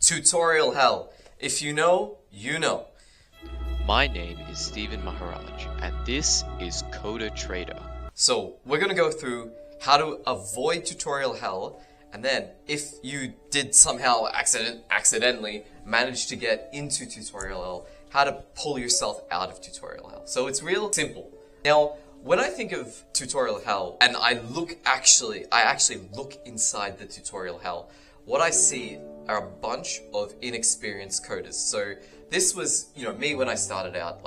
Tutorial hell. If you know, you know. My name is Stephen Maharaj, and this is Coder Trader. So we're going to go through how to avoid tutorial hell, and then if you did somehow accidentally manage to get into tutorial hell, how to pull yourself out of tutorial hell. So it's real simple. Now, when I think of tutorial hell, and I actually look inside the tutorial hell, what I see are a bunch of inexperienced coders. So this was, me when I started out,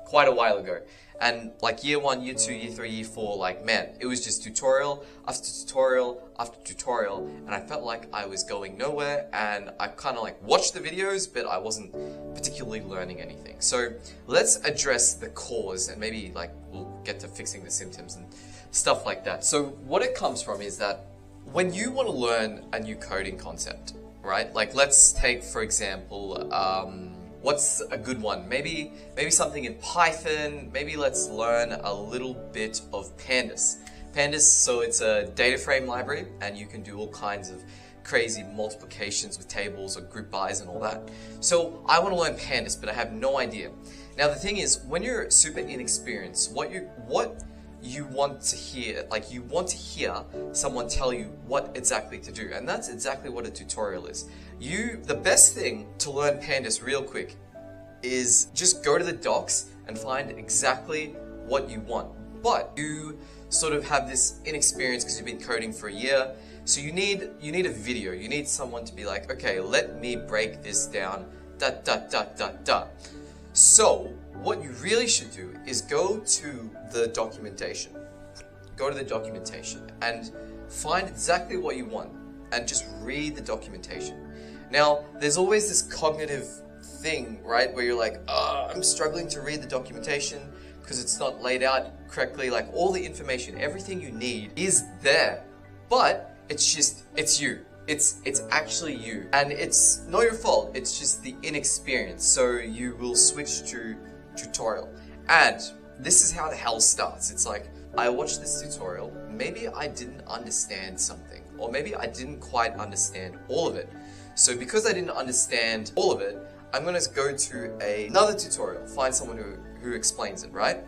quite a while ago. And like year 1, year 2, year 3, year 4, man, it was just tutorial after tutorial after tutorial, and I felt like I was going nowhere, and I kind of watched the videos, but I wasn't particularly learning anything. So let's address the cause, and maybe we'll get to fixing the symptoms and stuff like that. So what it comes from is that when you want to learn a new coding concept, right? Let's take, for example, what's a good one? Maybe something in Python. Maybe let's learn a little bit of Pandas. Pandas, so it's a data frame library, and you can do all kinds of crazy multiplications with tables or group bys and all that. So I want to learn Pandas, but I have no idea. Now the thing is, when you're super inexperienced, what you want to hear, you want to hear someone tell you what exactly to do, and that's exactly what a tutorial is. The best thing to learn Pandas real quick is just go to the docs and find exactly what you want. But you sort of have this inexperience because you've been coding for a year, so you need a video. You need someone to be like, okay, let me break this down, So what you really should do is go to the documentation. Go to the documentation and find exactly what you want and just read the documentation. Now, there's always this cognitive thing, right, where you're like, I'm struggling to read the documentation because it's not laid out correctly. All the information, everything you need is there, but it's you. It's actually you, and it's not your fault. It's just the inexperience. So you will switch to tutorial, and this is how the hell starts. It's like, I watched this tutorial, maybe I didn't understand something, or maybe I didn't quite understand all of it. So because I didn't understand all of it, I'm gonna go to another tutorial, find someone who explains it, right?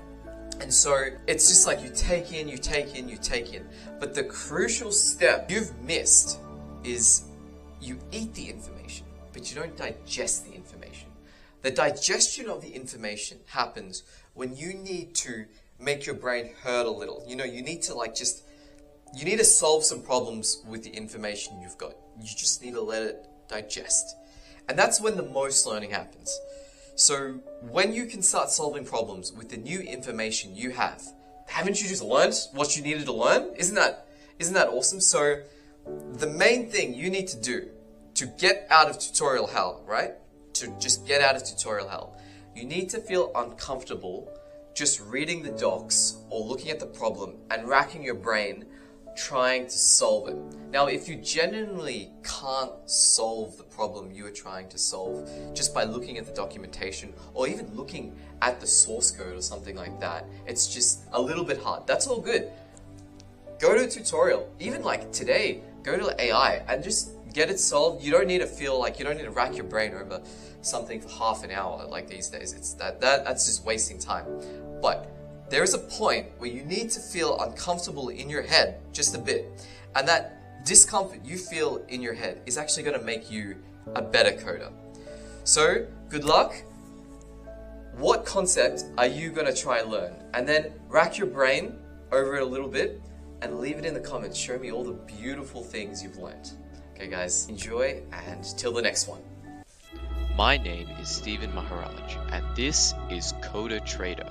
And so it's just you take in, but the crucial step you've missed is you eat the information, but you don't digest the information. The digestion of the information happens when you need to make your brain hurt a little. You need to you need to solve some problems with the information you've got. You just need to let it digest. And that's when the most learning happens. So when you can start solving problems with the new information you have, haven't you just learned what you needed to learn? Isn't that awesome? So the main thing you need to do to get out of tutorial hell, right? To just get out of tutorial hell, you need to feel uncomfortable just reading the docs or looking at the problem and racking your brain trying to solve it. Now, if you genuinely can't solve the problem you are trying to solve just by looking at the documentation or even looking at the source code or something like that, it's just a little bit hard. That's all good. Go to a tutorial. Even today, go to AI and just get it solved. You don't need to you don't need to rack your brain over something for half an hour like these days. It's that's just wasting time. But there is a point where you need to feel uncomfortable in your head just a bit. And that discomfort you feel in your head is actually going to make you a better coder. So, good luck. What concept are you going to try and learn? And then rack your brain over it a little bit and leave it in the comments. Show me all the beautiful things you've learned. Okay guys, enjoy, and till the next one. My name is Stephen Maharaj, and this is Coder Trader.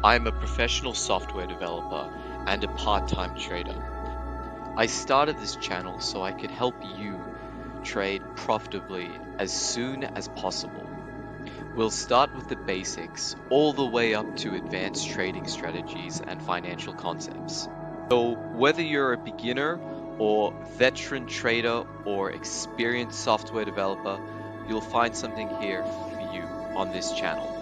I am a professional software developer and a part-time trader. I started this channel so I could help you trade profitably as soon as possible. We'll start with the basics all the way up to advanced trading strategies and financial concepts. So whether you're a beginner or veteran trader or experienced software developer, you'll find something here for you on this channel.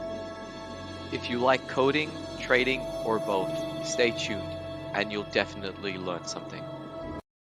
If you like coding, trading, or both, stay tuned and you'll definitely learn something.